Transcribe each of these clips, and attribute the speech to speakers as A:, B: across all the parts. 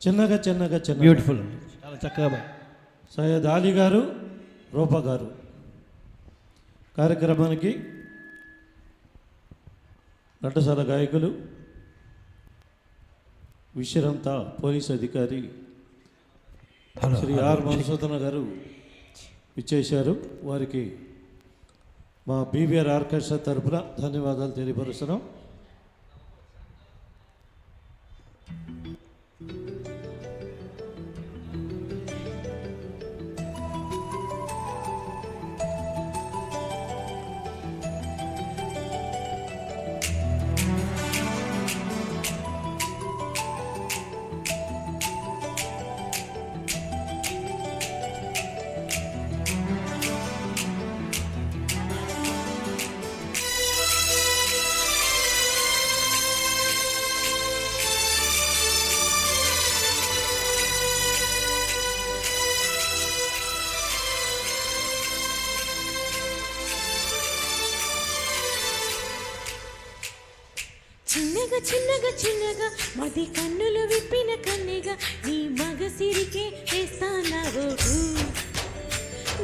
A: చిన్నగా చిన్నగా చిన్న
B: బ్యూటిఫుల్ అండి, చాలా చక్కగా.
A: సయ్యద్ అలీ గారు, రూప గారు కార్యక్రమానికి ఘంటసాల గాయకులు, విశ్రాంత పోలీస్ అధికారి శ్రీ ఆర్ మధుసూదన గారు ఇచ్చేశారు. వారికి మా బీవీఆర్ ఆర్కెస్ట్రా తరఫున ధన్యవాదాలు తెలియపరుస్తున్నాం.
C: చిన్నగా చిన్నగా చిన్నగా మది కన్నులు విప్పిన కన్నెగా నీ మగసిరికే వేస్తానా ఓటు,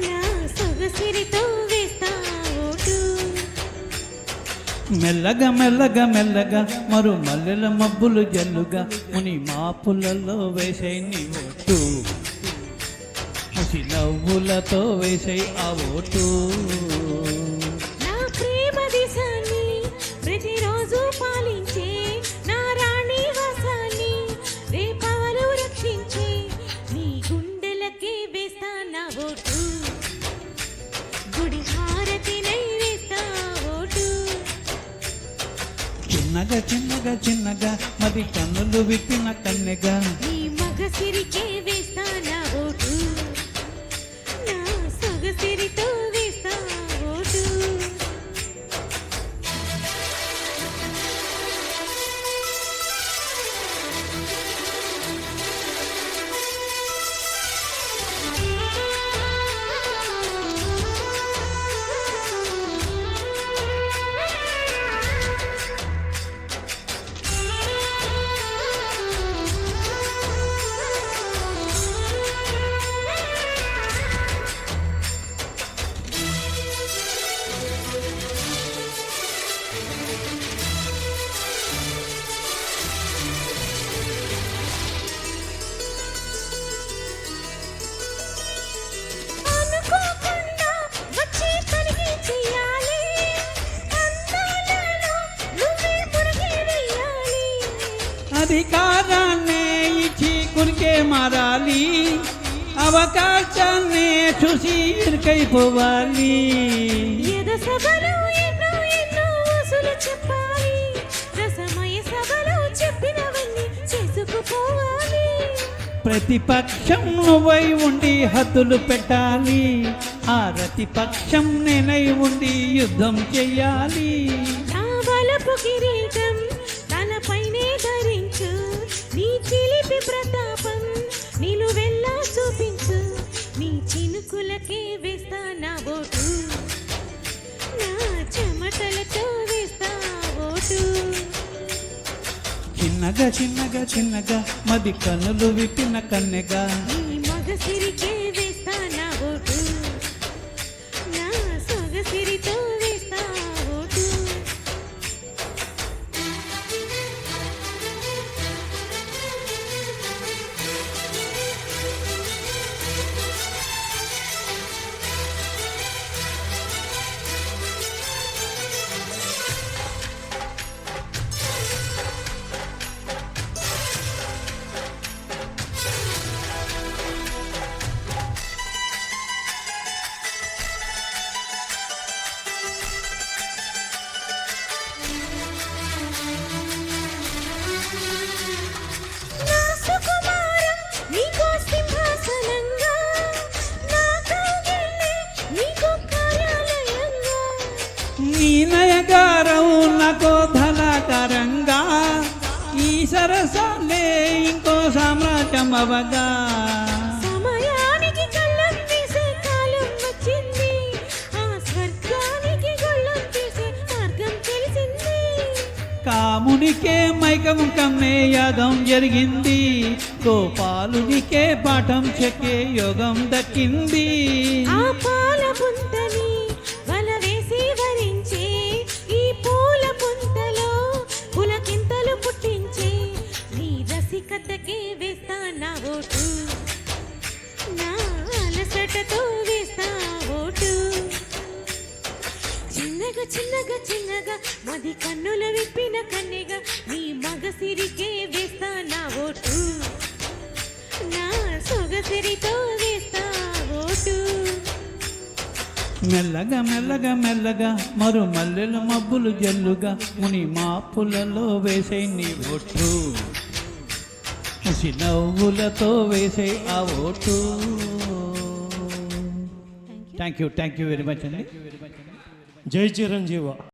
C: నా సొగసిరితో వేస్తా ఓటు.
B: మెల్లగా మెల్లగా మెల్లగా మరు మల్లెల మబ్బులు జల్లుగా ముని మాపులలో వేసై నీ ఓటు, ముసి నవ్వులతో వేసై ఆ ఓటు.
C: నా ప్రేమ దేశాన్ని ప్రతిరోజు పాలించే నా రాణి వాసాన్ని రేపవలు రక్షించే నీ గుండెలకే వేస్తానా ఓటు, గుడి హారతినై వేస్తా ఓటు.
B: చిన్నగా చిన్నగా చిన్నగా మది కన్నులు విప్పిన కన్నెగా
C: నీ మగసిరికే వేస్తానా ఓటు, నా సొగసిరితో వేస్తా ఓటు. అనుకోకుండా వచ్చి తనిఖీ చెయ్యాలి, అందాలలో నువ్వే మునిగి వేయాలి.
B: అధికారాన్నే ఇచ్చి కురికే మారాలి, అవకాశాన్నే చూసి ఇరుకైపోవాలి.
C: ఎద సభలో ఎన్నో ఎన్నో ఊసులు చెప్పాలి, రసమయ సభలో చెప్పినవన్నీ చేసుకుపోవాలి.
B: ప్రతిపక్షం నువ్వై ఉండి హద్దులు పెట్టాలి, ఆ ప్రతిపక్షం నేనై ఉండి యుద్ధం చెయ్యాలి.
C: నా వలపు కిరీటం తలపైనే ధరించు, నీ చిలిపి ప్రతాపం నిలువెల్లా చూపించు, నీ చినుకులకే వేస్తా నా ఓటు, నా చెమటలతో వేస్తా ఓటు.
B: చిన్నగా చిన్నగా చిన్నగా మది కన్నులు విప్పిన కన్నెగా
C: నీ మగసిరికే వేస్తా నా ఓటు, నా సొగసిరితో వేస్తా ఓటు. నా సుకుమారం నీకో సింహాసనంగా, నా కౌగిళ్ళే నీకో కార్యాలయంగా.
B: నీ నయగారం నాకు ధనాకరంగా, ఈ సరసాలే ఇంకో సామ్రాజ్యం అవగా.
C: సమయానికి కళ్ళం తీసే కాలం వచ్చింది, ఆ స్వర్గానికి గొళ్ళం తీసే మార్గం తెలిసింది.
B: కామ రామునికే మైకం కమ్మే యాగం జరిగింది, గోపాలునికే పాఠం చెక్కే యోగం దక్కింది.
C: ఆ పాల పుంతని వల వేసి వరించే ఈ పూల పుంతలో పులకింతలు పుట్టించే నీ రసికతకే వేస్తా నా ఓటు, నా అలసటతో వేస్తా ఓటు. చిన్నగా చిన్నగా చిన్నగా మది కన్నుల విప్పిన కన్నెగా నీ మగసిరికే వేస్తా నా ఓటు, నా సొగసిరితో వేస్తా ఓటు.
B: మెల్లగా మెల్లగా మెల్లగా మరు మల్లెల మబ్బులు జల్లుగా ముని మాపులలో వేసే నీ ఓటు, ముసి నవ్వులతో వేసే ఆ vote. Thank you very much అండి.
A: జై చిరంజీవ.